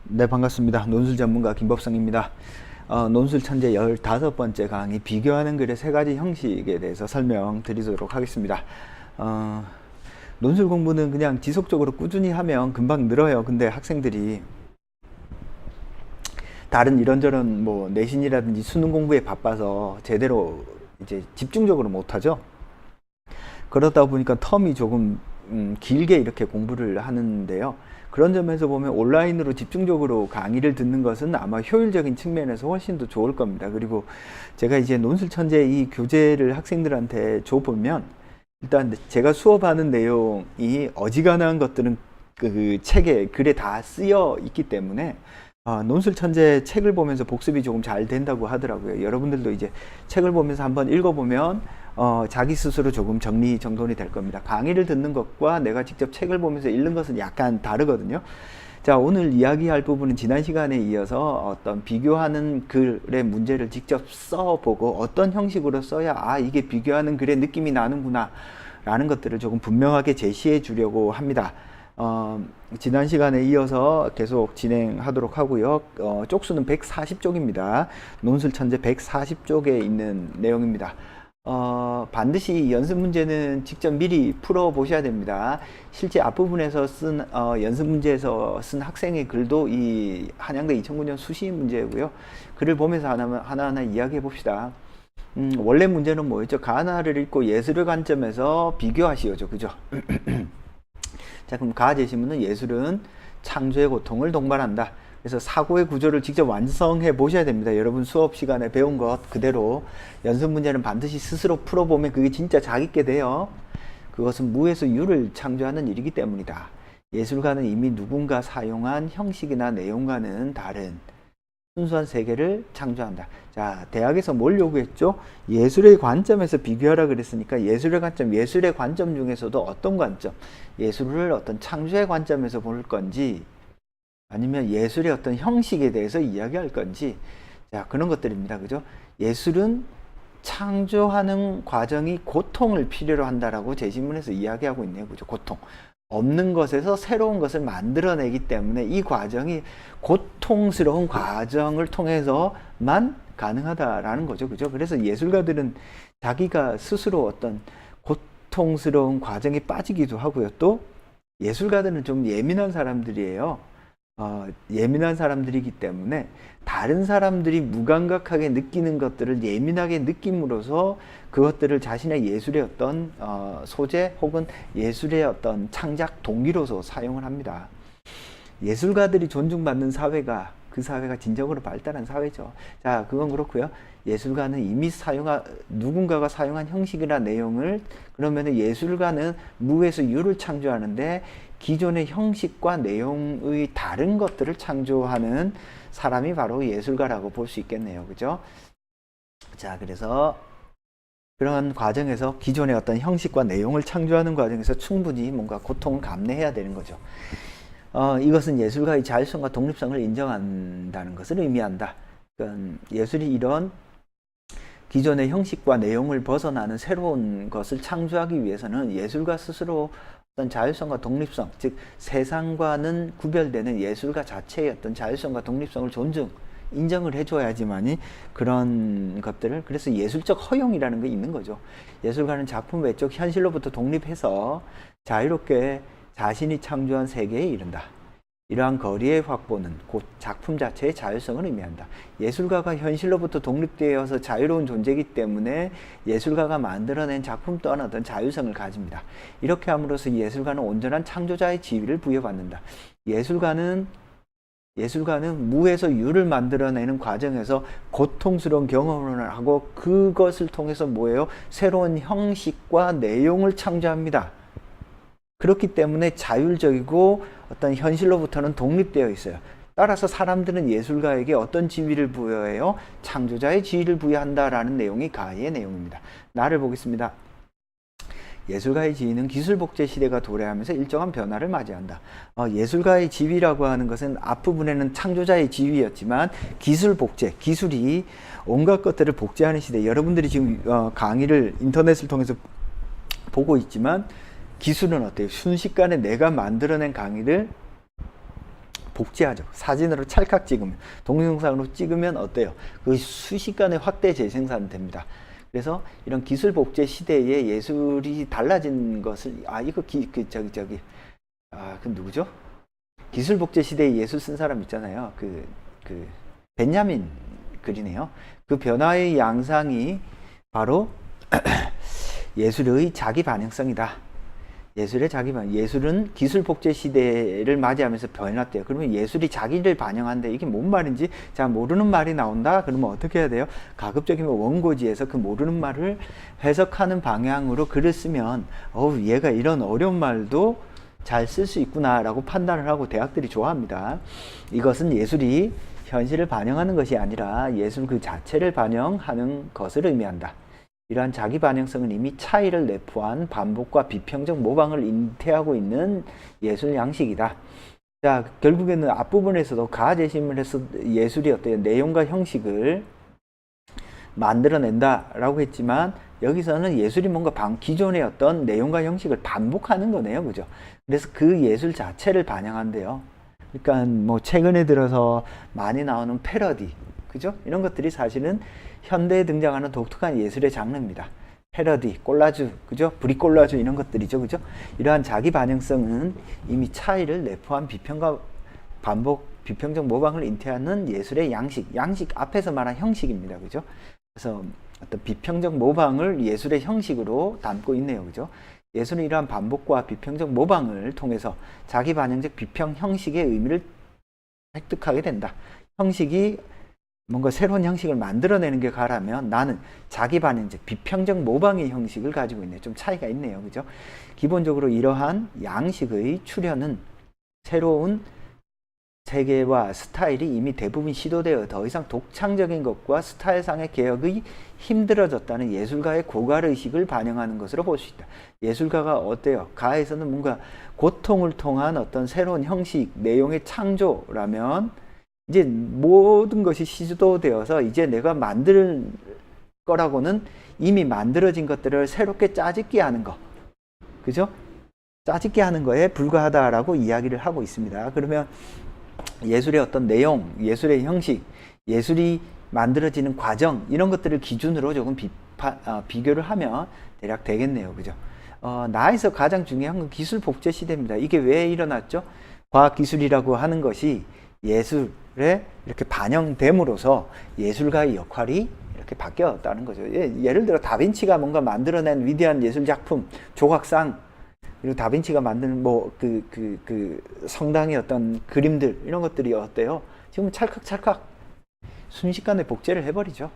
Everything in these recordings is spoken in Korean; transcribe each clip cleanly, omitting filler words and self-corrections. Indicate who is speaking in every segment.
Speaker 1: 네, 반갑습니다. 논술 전문가 김법성입니다. 논술 천재 15번째 강의 비교하는 글의 3가지 형식에 대해서 설명드리도록 하겠습니다. 논술 공부는 그냥 지속적으로 꾸준히 하면 금방 늘어요. 근데 학생들이 다른 이런저런 뭐 내신이라든지 수능 공부에 바빠서 제대로 이제 집중적으로 못하죠. 그러다 보니까 텀이 조금 길게 이렇게 공부를 하는데요. 그런 점에서 보면 온라인으로 집중적으로 강의를 듣는 것은 아마 효율적인 측면에서 훨씬 더 좋을 겁니다. 그리고 제가 이제 논술 천재 이 교재를 학생들한테 줘보면 일단 제가 수업하는 내용이 어지간한 것들은 그 책에 글에 다 쓰여 있기 때문에 논술 천재 책을 보면서 복습이 조금 잘 된다고 하더라고요. 여러분들도 이제 책을 보면서 한번 읽어보면 자기 스스로 조금 정리정돈이 될 겁니다. 강의를 듣는 것과 내가 직접 책을 보면서 읽는 것은 약간 다르거든요. 자, 오늘 이야기할 부분은 지난 시간에 이어서 어떤 비교하는 글의 문제를 직접 써보고 어떤 형식으로 써야 이게 비교하는 글의 느낌이 나는구나 라는 것들을 조금 분명하게 제시해 주려고 합니다. 지난 시간에 이어서 계속 진행하도록 하고요. 쪽수는 140쪽입니다. 논술 천재 140쪽에 있는 내용입니다. 반드시 연습 문제는 직접 미리 풀어 보셔야 됩니다. 실제 앞부분에서 쓴 연습 문제에서 쓴 학생의 글도 이 한양대 2009년 수시 문제고요. 글을 보면서 하나하나 이야기해 봅시다. 원래 문제는 뭐였죠? 가나를 읽고 예술의 관점에서 비교하시오죠. 그죠? 자, 그럼 가 제시문은 예술은 창조의 고통을 동반한다. 그래서 사고의 구조를 직접 완성해 보셔야 됩니다. 여러분 수업 시간에 배운 것 그대로 연습 문제는 반드시 스스로 풀어보면 그게 진짜 자기께 돼요. 그것은 무에서 유를 창조하는 일이기 때문이다. 예술가는 이미 누군가 사용한 형식이나 내용과는 다른 순수한 세계를 창조한다. 자, 대학에서 뭘 요구했죠? 예술의 관점에서 비교하라 그랬으니까 예술의 관점 중에서도 어떤 관점? 예술을 어떤 창조의 관점에서 볼 건지 아니면 예술의 어떤 형식에 대해서 이야기할 건지, 자, 그런 것들입니다. 그죠? 예술은 창조하는 과정이 고통을 필요로 한다라고 제시문에서 이야기하고 있네요. 그죠? 고통. 없는 것에서 새로운 것을 만들어내기 때문에 이 과정이 고통스러운 과정을 통해서만 가능하다라는 거죠. 그죠? 그래서 예술가들은 자기가 스스로 어떤 고통스러운 과정에 빠지기도 하고요. 또 예술가들은 좀 예민한 사람들이에요. 예민한 사람들이기 때문에 다른 사람들이 무감각하게 느끼는 것들을 예민하게 느낌으로써 그것들을 자신의 예술의 어떤 소재 혹은 예술의 어떤 창작 동기로서 사용을 합니다. 예술가들이 존중받는 사회가 그 사회가 진정으로 발달한 사회죠. 자, 그건 그렇고요. 예술가는 이미 누군가가 사용한 형식이나 내용을, 그러면 예술가는 무에서 유를 창조하는데 기존의 형식과 내용의 다른 것들을 창조하는 사람이 바로 예술가라고 볼 수 있겠네요. 그죠? 자, 그래서 그런 과정에서 기존의 어떤 형식과 내용을 창조하는 과정에서 충분히 뭔가 고통을 감내해야 되는 거죠. 이것은 예술가의 자율성과 독립성을 인정한다는 것을 의미한다. 그러니까 예술이 이런 기존의 형식과 내용을 벗어나는 새로운 것을 창조하기 위해서는 예술가 스스로 어떤 자율성과 독립성, 즉 세상과는 구별되는 예술가 자체의 어떤 자율성과 독립성을 인정을 해줘야지만이 그런 것들을, 그래서 예술적 허용이라는 게 있는 거죠. 예술가는 작품 외적 현실로부터 독립해서 자유롭게 자신이 창조한 세계에 이른다. 이러한 거리의 확보는 곧 작품 자체의 자율성을 의미한다. 예술가가 현실로부터 독립되어서 자유로운 존재이기 때문에 예술가가 만들어낸 작품 또한 어떤 자율성을 가집니다. 이렇게 함으로써 예술가는 온전한 창조자의 지위를 부여받는다. 예술가는 무에서 유를 만들어내는 과정에서 고통스러운 경험을 하고 그것을 통해서 뭐예요? 새로운 형식과 내용을 창조합니다. 그렇기 때문에 자율적이고 어떤 현실로부터는 독립되어 있어요. 따라서 사람들은 예술가에게 어떤 지위를 부여해요? 창조자의 지위를 부여한다라는 내용이 가의 내용입니다. 나를 보겠습니다. 예술가의 지위는 기술복제 시대가 도래하면서 일정한 변화를 맞이한다. 예술가의 지위라고 하는 것은 앞부분에는 창조자의 지위였지만 기술복제, 기술이 온갖 것들을 복제하는 시대. 여러분들이 지금 강의를 인터넷을 통해서 보고 있지만 기술은 어때요? 순식간에 내가 만들어낸 강의를 복제하죠. 사진으로 찰칵 찍으면, 동영상으로 찍으면 어때요? 그 순식간에 확대 재생산됩니다. 그래서 이런 기술 복제 시대에 예술이 달라진 것을, 이거 그 누구죠? 기술 복제 시대에 예술 쓴 사람 있잖아요. 벤야민 글이네요. 그 변화의 양상이 바로 예술의 자기 반영성이다. 예술의 자기 반영. 예술은 기술 복제 시대를 맞이하면서 변했대요. 그러면 예술이 자기를 반영한데 이게 뭔 말인지 자 모르는 말이 나온다. 그러면 어떻게 해야 돼요? 가급적이면 원고지에서 그 모르는 말을 해석하는 방향으로 글을 쓰면 얘가 이런 어려운 말도 잘 쓸 수 있구나라고 판단을 하고 대학들이 좋아합니다. 이것은 예술이 현실을 반영하는 것이 아니라 예술 그 자체를 반영하는 것을 의미한다. 이러한 자기 반영성은 이미 차이를 내포한 반복과 비평적 모방을 잉태하고 있는 예술 양식이다. 자, 결국에는 앞부분에서도 가제심을 해서 예술이 어때요? 내용과 형식을 만들어낸다라고 했지만 여기서는 예술이 뭔가 기존의 어떤 내용과 형식을 반복하는 거네요. 그죠? 그래서 그 예술 자체를 반영한대요. 그러니까 뭐 최근에 들어서 많이 나오는 패러디, 그죠? 이런 것들이 사실은 현대에 등장하는 독특한 예술의 장르입니다. 패러디, 콜라주, 그죠? 브리콜라주 이런 것들이죠. 그죠? 이러한 자기 반영성은 이미 차이를 내포한 비평과 반복, 비평적 모방을 잉태하는 예술의 양식 앞에서 말한 형식입니다. 그죠? 그래서 어떤 비평적 모방을 예술의 형식으로 담고 있네요. 그죠? 예술은 이러한 반복과 비평적 모방을 통해서 자기 반영적 비평 형식의 의미를 획득하게 된다. 형식이 뭔가 새로운 형식을 만들어내는 게 가라면 나는 자기 반영적 비평적 모방의 형식을 가지고 있네요. 좀 차이가 있네요. 그죠? 기본적으로 이러한 양식의 출현은 새로운 세계와 스타일이 이미 대부분 시도되어 더 이상 독창적인 것과 스타일상의 개혁이 힘들어졌다는 예술가의 고갈의식을 반영하는 것으로 볼 수 있다. 예술가가 어때요? 가에서는 뭔가 고통을 통한 어떤 새로운 형식, 내용의 창조라면 이제 모든 것이 시도되어서 이제 내가 만들 거라고는 이미 만들어진 것들을 새롭게 짜집기 하는 거. 그죠? 짜집기 하는 거에 불과하다라고 이야기를 하고 있습니다. 그러면 예술의 어떤 내용, 예술의 형식, 예술이 만들어지는 과정 이런 것들을 기준으로 조금 비교를 하면 대략 되겠네요. 그죠? 나에서 가장 중요한 건 기술 복제 시대입니다. 이게 왜 일어났죠? 과학기술이라고 하는 것이 예술에 이렇게 반영됨으로써 예술가의 역할이 이렇게 바뀌었다는 거죠. 예를 들어 다빈치가 뭔가 만들어낸 위대한 예술 작품, 조각상, 그리고 다빈치가 만든 성당의 어떤 그림들 이런 것들이 어때요? 지금 찰칵찰칵 순식간에 복제를 해버리죠.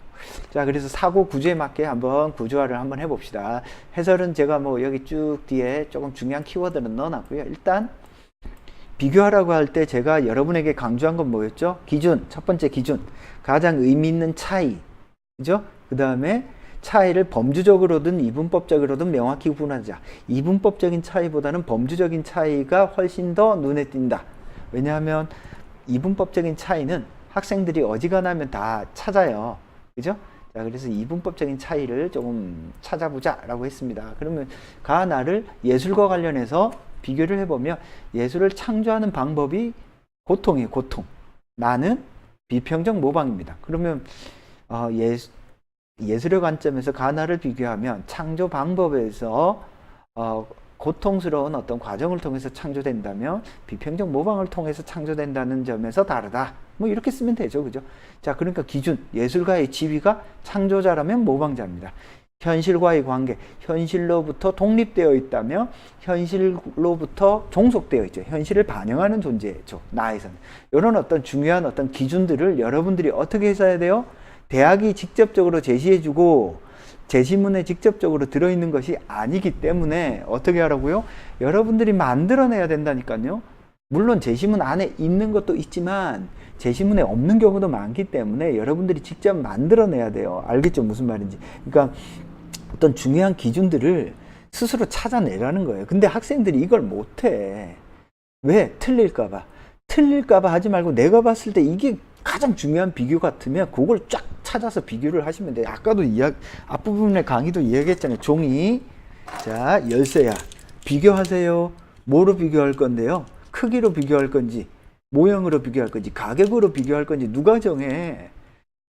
Speaker 1: 자, 그래서 사고 구조에 맞게 한번 구조화를 한번 해봅시다. 해설은 제가 뭐 여기 쭉 뒤에 조금 중요한 키워드는 넣어놨고요. 일단 비교하라고 할 때 제가 여러분에게 강조한 건 뭐였죠? 기준, 첫 번째 기준, 가장 의미 있는 차이, 그죠? 그 다음에 차이를 범주적으로든 이분법적으로든 명확히 구분하자. 이분법적인 차이보다는 범주적인 차이가 훨씬 더 눈에 띈다. 왜냐하면 이분법적인 차이는 학생들이 어지간하면 다 찾아요. 그죠? 자, 그래서 이분법적인 차이를 조금 찾아보자 라고 했습니다. 그러면 가나를 예술과 관련해서 비교를 해보면 예술을 창조하는 방법이 고통이에요. 고통. 나는 비평적 모방입니다. 그러면 예술의 관점에서 가나를 비교하면 창조 방법에서 고통스러운 어떤 과정을 통해서 창조된다면 비평적 모방을 통해서 창조된다는 점에서 다르다. 뭐 이렇게 쓰면 되죠. 그죠? 자, 그러니까 기준, 예술가의 지위가 창조자라면 모방자입니다. 현실과의 관계, 현실로부터 독립되어 있다면 현실로부터 종속되어 있죠. 현실을 반영하는 존재죠. 나에서는. 이런 어떤 중요한 어떤 기준들을 여러분들이 어떻게 해서야 돼요? 대학이 직접적으로 제시해주고 제시문에 직접적으로 들어있는 것이 아니기 때문에 어떻게 하라고요? 여러분들이 만들어내야 된다니까요. 물론 제시문 안에 있는 것도 있지만 제시문에 없는 경우도 많기 때문에 여러분들이 직접 만들어내야 돼요. 알겠죠? 무슨 말인지. 그러니까 어떤 중요한 기준들을 스스로 찾아내라는 거예요. 근데 학생들이 이걸 못해. 왜? 틀릴까봐. 틀릴까봐 하지 말고 내가 봤을 때 이게 가장 중요한 비교 같으면 그걸 쫙 찾아서 비교를 하시면 돼요. 아까도 앞부분의 강의도 이야기했잖아요. 종이, 자, 열쇠야. 비교하세요. 뭐로 비교할 건데요? 크기로 비교할 건지, 모형으로 비교할 건지 가격으로 비교할 건지 누가 정해?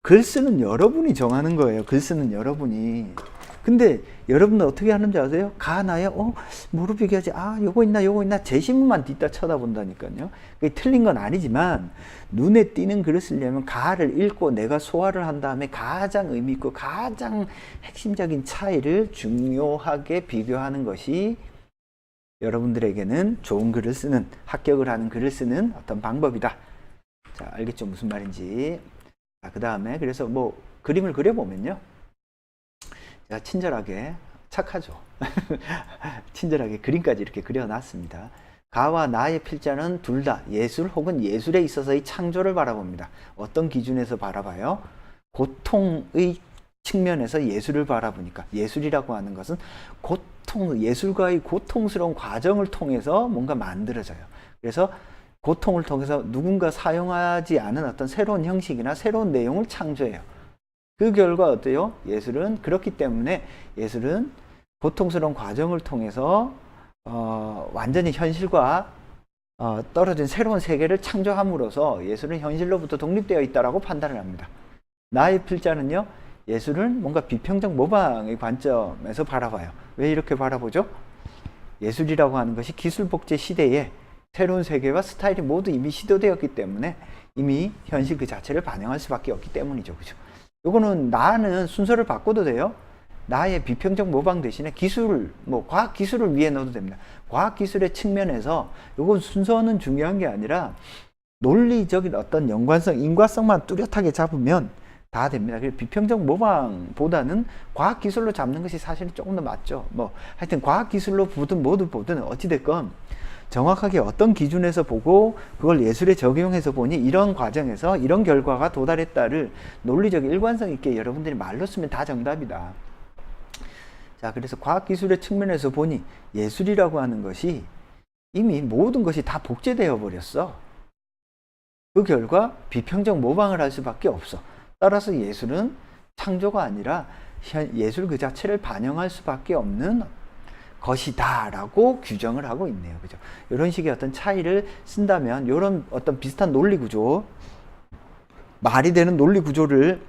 Speaker 1: 글 쓰는 여러분이 정하는 거예요. 글 쓰는 여러분이. 근데 여러분은 어떻게 하는지 아세요? 가 나요? 뭐로 비교하지? 요거 있나 요거 있나? 제시문만 뒤따 쳐다본다니까요. 그게 틀린 건 아니지만 눈에 띄는 글을 쓰려면 가를 읽고 내가 소화를 한 다음에 가장 의미 있고 가장 핵심적인 차이를 중요하게 비교하는 것이 여러분들에게는 좋은 글을 쓰는, 합격을 하는 글을 쓰는 어떤 방법이다. 자, 알겠죠? 무슨 말인지. 자, 그 다음에 그래서 뭐 그림을 그려보면요. 제가 친절하게, 착하죠. 친절하게 그림까지 이렇게 그려놨습니다. 가와 나의 필자는 둘 다 예술 혹은 예술에 있어서의 창조를 바라봅니다. 어떤 기준에서 바라봐요? 고통의 측면에서 예술을 바라보니까, 예술이라고 하는 것은 예술가의 고통스러운 과정을 통해서 뭔가 만들어져요. 그래서 고통을 통해서 누군가 사용하지 않은 어떤 새로운 형식이나 새로운 내용을 창조해요. 그 결과 어때요? 예술은 그렇기 때문에 예술은 고통스러운 과정을 통해서 완전히 현실과 떨어진 새로운 세계를 창조함으로써 예술은 현실로부터 독립되어 있다라고 판단을 합니다. 나의 필자는요, 예술은 뭔가 비평적 모방의 관점에서 바라봐요. 왜 이렇게 바라보죠? 예술이라고 하는 것이 기술 복제 시대에 새로운 세계와 스타일이 모두 이미 시도되었기 때문에 이미 현실 그 자체를 반영할 수밖에 없기 때문이죠. 그죠? 요거는 나는 순서를 바꿔도 돼요. 나의 비평적 모방 대신에 기술, 과학 기술을 위해 넣어도 됩니다. 과학 기술의 측면에서 요건 순서는 중요한 게 아니라 논리적인 어떤 연관성, 인과성만 뚜렷하게 잡으면 다 됩니다. 그래서 비평적 모방보다는 과학 기술로 잡는 것이 사실은 조금 더 맞죠. 하여튼 과학 기술로 보든 뭐든 보든 어찌됐건 정확하게 어떤 기준에서 보고 그걸 예술에 적용해서 보니 이런 과정에서 이런 결과가 도달했다를 논리적 일관성 있게 여러분들이 말로 쓰면 다 정답이다. 자, 그래서 과학기술의 측면에서 보니 예술이라고 하는 것이 이미 모든 것이 다 복제되어 버렸어. 그 결과 비평적 모방을 할 수밖에 없어. 따라서 예술은 창조가 아니라 예술 그 자체를 반영할 수밖에 없는 것이다 라고 규정을 하고 있네요. 그죠? 이런 식의 어떤 차이를 쓴다면 이런 어떤 비슷한 논리 구조, 말이 되는 논리 구조를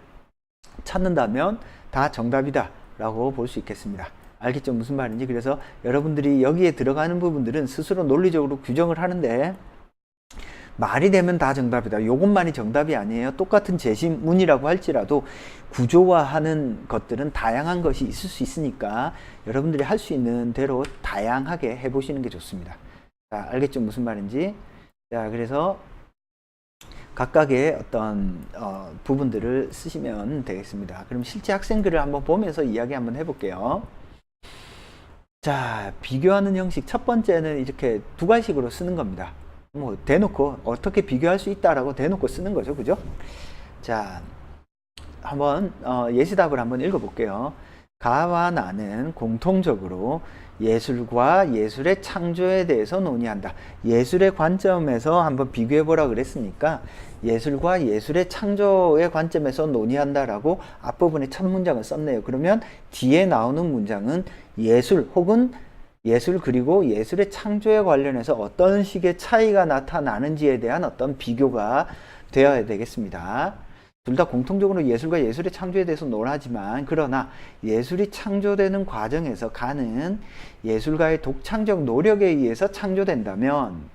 Speaker 1: 찾는다면 다 정답이다 라고 볼 수 있겠습니다. 알겠죠? 무슨 말인지. 그래서 여러분들이 여기에 들어가는 부분들은 스스로 논리적으로 규정을 하는데 말이 되면 다 정답이다. 요것만이 정답이 아니에요. 똑같은 제시문이라고 할지라도 구조화하는 것들은 다양한 것이 있을 수 있으니까 여러분들이 할 수 있는 대로 다양하게 해보시는 게 좋습니다. 자, 알겠죠? 무슨 말인지. 자, 그래서 각각의 어떤 부분들을 쓰시면 되겠습니다. 그럼 실제 학생 글을 한번 보면서 이야기 한번 해볼게요. 자, 비교하는 형식 첫 번째는 이렇게 두 가지식으로 쓰는 겁니다. 대놓고 어떻게 비교할 수 있다라고 대놓고 쓰는 거죠. 그죠? 자, 한번 예시답을 한번 읽어볼게요. 가와 나는 공통적으로 예술과 예술의 창조에 대해서 논의한다. 예술의 관점에서 한번 비교해보라 그랬으니까 예술과 예술의 창조의 관점에서 논의한다라고 앞부분에 첫 문장을 썼네요. 그러면 뒤에 나오는 문장은 예술 혹은 예술 그리고 예술의 창조에 관련해서 어떤 식의 차이가 나타나는지에 대한 어떤 비교가 되어야 되겠습니다. 둘 다 공통적으로 예술과 예술의 창조에 대해서 논하지만 그러나 예술이 창조되는 과정에서 가는 예술가의 독창적 노력에 의해서 창조된다면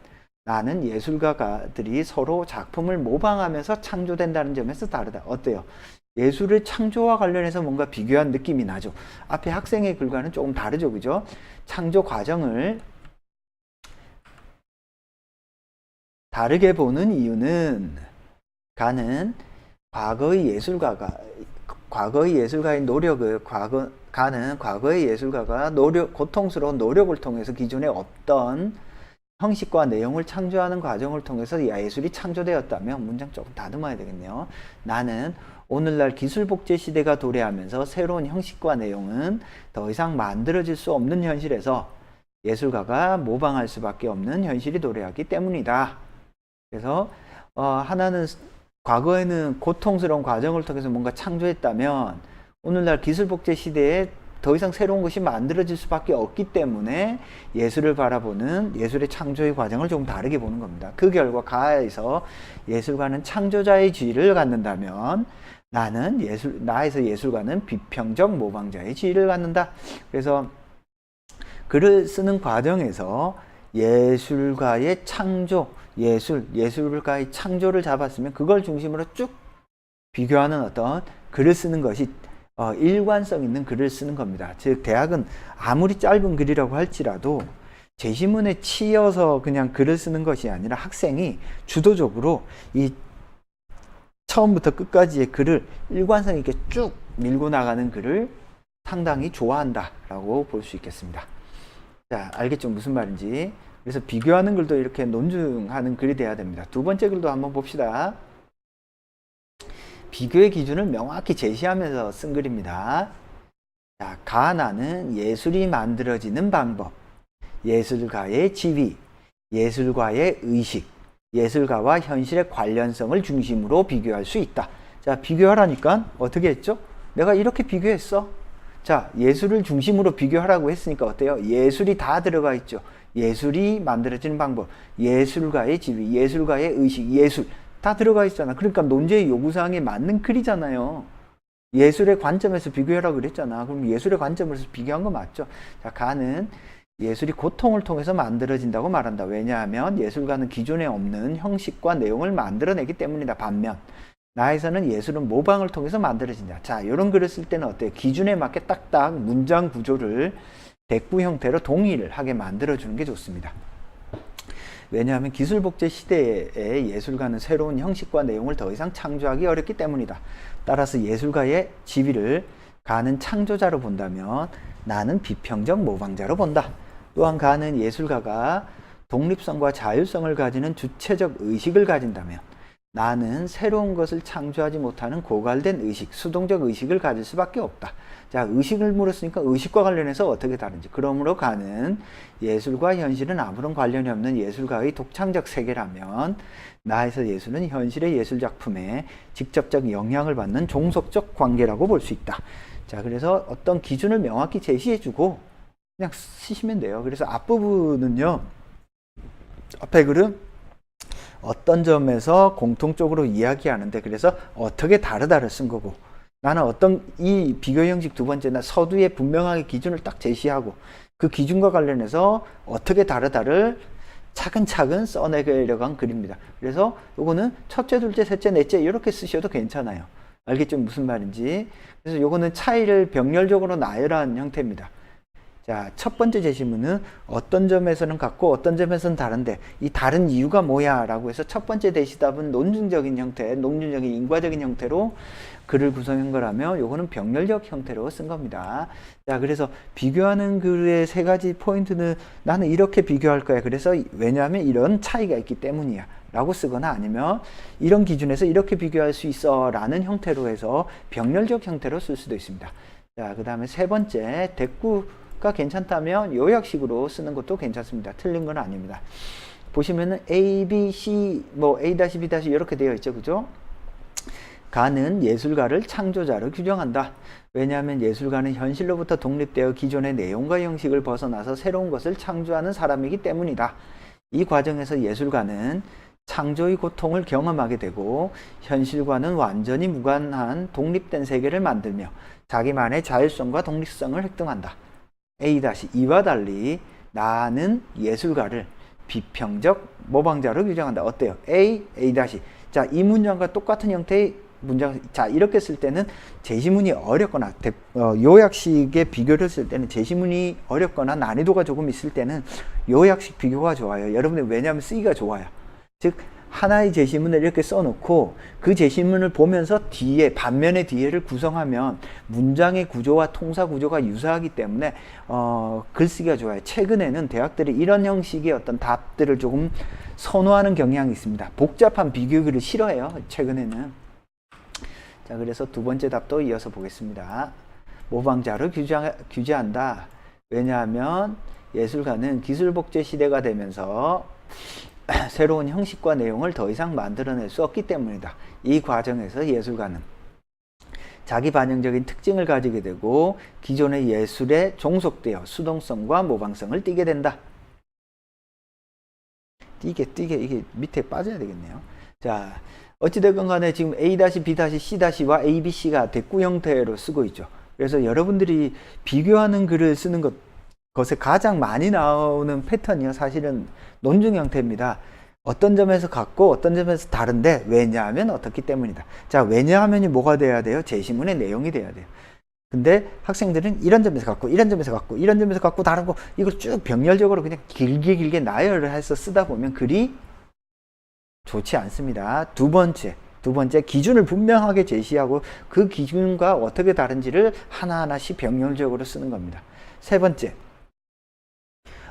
Speaker 1: 나는 예술가들이 서로 작품을 모방하면서 창조된다는 점에서 다르다. 어때요? 예술의 창조와 관련해서 뭔가 비교한 느낌이 나죠. 앞에 학생의 글과는 조금 다르죠. 그죠? 창조 과정을 다르게 보는 이유는 가는 과거의 예술가의 노력을 과거의 예술가가 고통스러운 노력을 통해서 기존에 없던 형식과 내용을 창조하는 과정을 통해서 예술이 창조되었다면 문장 조금 다듬어야 되겠네요. 나는 오늘날 기술 복제 시대가 도래하면서 새로운 형식과 내용은 더 이상 만들어질 수 없는 현실에서 예술가가 모방할 수밖에 없는 현실이 도래하기 때문이다. 그래서 하나는 과거에는 고통스러운 과정을 통해서 뭔가 창조했다면 오늘날 기술 복제 시대에 더 이상 새로운 것이 만들어질 수밖에 없기 때문에 예술을 바라보는 예술의 창조의 과정을 좀 다르게 보는 겁니다. 그 결과 가에서 예술가는 창조자의 지위를 갖는다면 나에서 예술가는 비평적 모방자의 지위를 갖는다. 그래서 글을 쓰는 과정에서 예술가의 창조, 예술가의 창조를 잡았으면 그걸 중심으로 쭉 비교하는 어떤 글을 쓰는 것이 일관성 있는 글을 쓰는 겁니다. 즉 대학은 아무리 짧은 글이라고 할지라도 제시문에 치여서 그냥 글을 쓰는 것이 아니라 학생이 주도적으로 이 처음부터 끝까지의 글을 일관성 있게 쭉 밀고 나가는 글을 상당히 좋아한다라고 볼 수 있겠습니다. 자, 알겠죠? 무슨 말인지. 그래서 비교하는 글도 이렇게 논증하는 글이 돼야 됩니다. 두 번째 글도 한번 봅시다. 비교의 기준을 명확히 제시하면서 쓴 글입니다. 자, 가나는 예술이 만들어지는 방법, 예술가의 지위, 예술가의 의식, 예술가와 현실의 관련성을 중심으로 비교할 수 있다. 자, 비교하라니까 어떻게 했죠? 내가 이렇게 비교했어. 자, 예술을 중심으로 비교하라고 했으니까 어때요? 예술이 다 들어가 있죠. 예술이 만들어지는 방법, 예술가의 지위, 예술가의 의식, 예술 다 들어가 있잖아. 그러니까 논제의 요구사항에 맞는 글이잖아요. 예술의 관점에서 비교하라고 그랬잖아. 그럼 예술의 관점에서 비교한 거 맞죠? 자, 가는 예술이 고통을 통해서 만들어진다고 말한다. 왜냐하면 예술가는 기존에 없는 형식과 내용을 만들어내기 때문이다. 반면 나에서는 예술은 모방을 통해서 만들어진다. 자, 이런 글을 쓸 때는 어때요? 기준에 맞게 딱딱 문장 구조를 대꾸 형태로 동일하게 만들어주는 게 좋습니다. 왜냐하면 기술복제 시대에 예술가는 새로운 형식과 내용을 더 이상 창조하기 어렵기 때문이다. 따라서 예술가의 지위를 가는 창조자로 본다면 나는 비평적 모방자로 본다. 또한 가는 예술가가 독립성과 자율성을 가지는 주체적 의식을 가진다면 나는 새로운 것을 창조하지 못하는 고갈된 의식, 수동적 의식을 가질 수밖에 없다. 자, 의식을 물었으니까 의식과 관련해서 어떻게 다른지. 그러므로 가는 예술과 현실은 아무런 관련이 없는 예술가의 독창적 세계라면 나에서 예술은 현실의 예술작품에 직접적 영향을 받는 종속적 관계라고 볼 수 있다. 자, 그래서 어떤 기준을 명확히 제시해주고 그냥 쓰시면 돼요. 그래서 앞부분은요, 앞에 글은 어떤 점에서 공통적으로 이야기하는데 그래서 어떻게 다르다를 쓴 거고, 나는 어떤 이 비교 형식 두 번째나 서두에 분명하게 기준을 딱 제시하고 그 기준과 관련해서 어떻게 다르다를 차근차근 써내려간 글입니다. 그래서 요거는 첫째, 둘째, 셋째, 넷째 이렇게 쓰셔도 괜찮아요. 알겠죠? 무슨 말인지. 그래서 요거는 차이를 병렬적으로 나열한 형태입니다. 자, 첫 번째 제시문은 어떤 점에서는 같고 어떤 점에서는 다른데 이 다른 이유가 뭐야? 라고 해서 첫 번째 대시답은 논증적인 형태, 논증적인 인과적인 형태로 글을 구성한 거라면 요거는 병렬적 형태로 쓴 겁니다. 자, 그래서 비교하는 글의 세 가지 포인트는 나는 이렇게 비교할 거야. 그래서 왜냐하면 이런 차이가 있기 때문이야. 라고 쓰거나 아니면 이런 기준에서 이렇게 비교할 수 있어. 라는 형태로 해서 병렬적 형태로 쓸 수도 있습니다. 자, 그 다음에 세 번째 대꾸가 괜찮다면 요약식으로 쓰는 것도 괜찮습니다. 틀린 건 아닙니다. 보시면은 A, B, C, 뭐 A-, B- 이렇게 되어 있죠. 그죠? 가는 예술가를 창조자로 규정한다. 왜냐하면 예술가는 현실로부터 독립되어 기존의 내용과 형식을 벗어나서 새로운 것을 창조하는 사람이기 때문이다. 이 과정에서 예술가는 창조의 고통을 경험하게 되고 현실과는 완전히 무관한 독립된 세계를 만들며 자기만의 자율성과 독립성을 획득한다. A-2와 달리 나는 예술가를 비평적 모방자로 규정한다. 어때요? A, A-. 자, 이 문장과 똑같은 형태의 문장, 자, 이렇게 쓸 때는 제시문이 어렵거나 요약식의 비교를 쓸 때는 제시문이 어렵거나 난이도가 조금 있을 때는 요약식 비교가 좋아요. 여러분들 왜냐하면 쓰기가 좋아요. 즉 하나의 제시문을 이렇게 써놓고 그 제시문을 보면서 뒤에 반면의 뒤에를 구성하면 문장의 구조와 통사 구조가 유사하기 때문에 글쓰기가 좋아요. 최근에는 대학들이 이런 형식의 어떤 답들을 조금 선호하는 경향이 있습니다. 복잡한 비교글을 싫어해요. 최근에는. 자, 그래서 두 번째 답도 이어서 보겠습니다. 모방자를 규제한다. 왜냐하면 예술가는 기술복제 시대가 되면서 새로운 형식과 내용을 더 이상 만들어낼 수 없기 때문이다. 이 과정에서 예술가는 자기 반영적인 특징을 가지게 되고 기존의 예술에 종속되어 수동성과 모방성을 띠게 된다. 이게 밑에 빠져야 되겠네요. 자, 어찌됐건 간에 지금 A-B-C-와 A-B-C가 대꾸 형태로 쓰고 있죠. 그래서 여러분들이 비교하는 글을 쓰는 것에 가장 많이 나오는 패턴이요. 사실은 논증 형태입니다. 어떤 점에서 같고 어떤 점에서 다른데 왜냐하면 어떻기 때문이다. 자, 왜냐하면이 뭐가 돼야 돼요? 제시문의 내용이 돼야 돼요. 근데 학생들은 이런 점에서 같고 이런 점에서 같고 이런 점에서 같고 다르고 이걸 쭉 병렬적으로 그냥 길게 나열을 해서 쓰다 보면 글이 좋지 않습니다. 두 번째 기준을 분명하게 제시하고 그 기준과 어떻게 다른지를 하나하나씩 병렬적으로 쓰는 겁니다. 세 번째,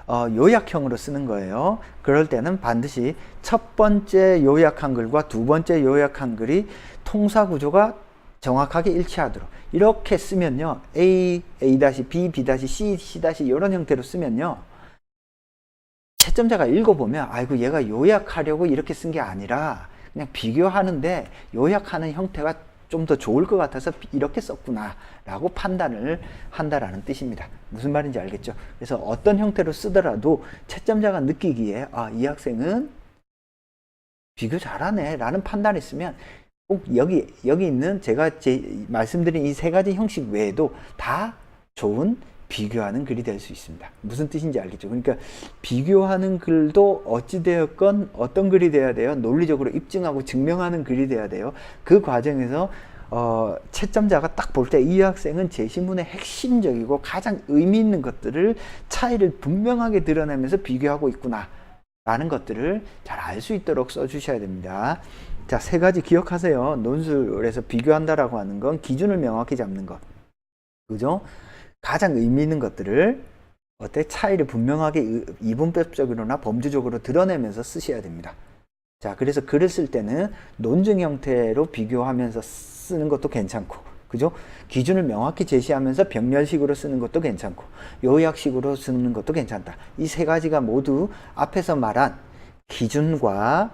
Speaker 1: 요약형으로 쓰는 거예요. 그럴 때는 반드시 첫 번째 요약한 글과 두 번째 요약한 글이 통사구조가 정확하게 일치하도록 이렇게 쓰면요. A, A-B, B-C, C- 이런 형태로 쓰면요. 채점자가 읽어보면 아이고 얘가 요약하려고 이렇게 쓴 게 아니라 그냥 비교하는데 요약하는 형태가 좀 더 좋을 것 같아서 이렇게 썼구나 라고 판단을 한다라는 뜻입니다. 무슨 말인지 알겠죠? 그래서 어떤 형태로 쓰더라도 채점자가 느끼기에 아, 이 학생은 비교 잘하네 라는 판단이 있으면 꼭 여기 있는 제가 말씀드린 이 세 가지 형식 외에도 다 좋은 비교하는 글이 될 수 있습니다. 무슨 뜻인지 알겠죠? 그러니까 비교하는 글도 어찌되었건 어떤 글이 돼야 돼요? 논리적으로 입증하고 증명하는 글이 돼야 돼요. 그 과정에서 채점자가 딱 볼 때 이 학생은 제시문의 핵심적이고 가장 의미 있는 것들을 차이를 분명하게 드러내면서 비교하고 있구나 라는 것들을 잘 알 수 있도록 써주셔야 됩니다. 자, 세 가지 기억하세요. 논술에서 비교한다라고 하는 건 기준을 명확히 잡는 것. 그죠? 가장 의미 있는 것들을 차이를 분명하게 이분법적으로나 범주적으로 드러내면서 쓰셔야 됩니다. 자, 그래서 글을 쓸 때는 논증 형태로 비교하면서 쓰는 것도 괜찮고, 그죠? 기준을 명확히 제시하면서 병렬식으로 쓰는 것도 괜찮고, 요약식으로 쓰는 것도 괜찮다. 이 세 가지가 모두 앞에서 말한 기준과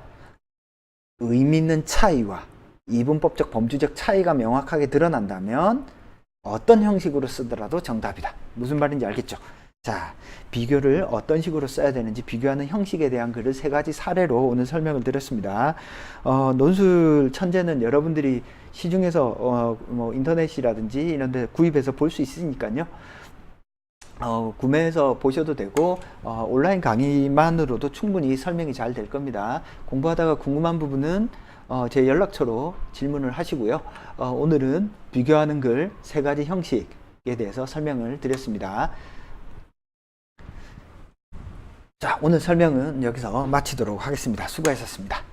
Speaker 1: 의미 있는 차이와 이분법적 범주적 차이가 명확하게 드러난다면 어떤 형식으로 쓰더라도 정답이다. 무슨 말인지 알겠죠? 자, 비교를 어떤 식으로 써야 되는지 비교하는 형식에 대한 글을 세 가지 사례로 오늘 설명을 드렸습니다. 논술 천재는 여러분들이 시중에서 뭐 인터넷이라든지 이런 데 구입해서 볼 수 있으니까요. 구매해서 보셔도 되고 온라인 강의만으로도 충분히 설명이 잘 될 겁니다. 공부하다가 궁금한 부분은 제 연락처로 질문을 하시고요. 오늘은 비교하는 글 세 가지 형식에 대해서 설명을 드렸습니다. 자, 오늘 설명은 여기서 마치도록 하겠습니다. 수고하셨습니다.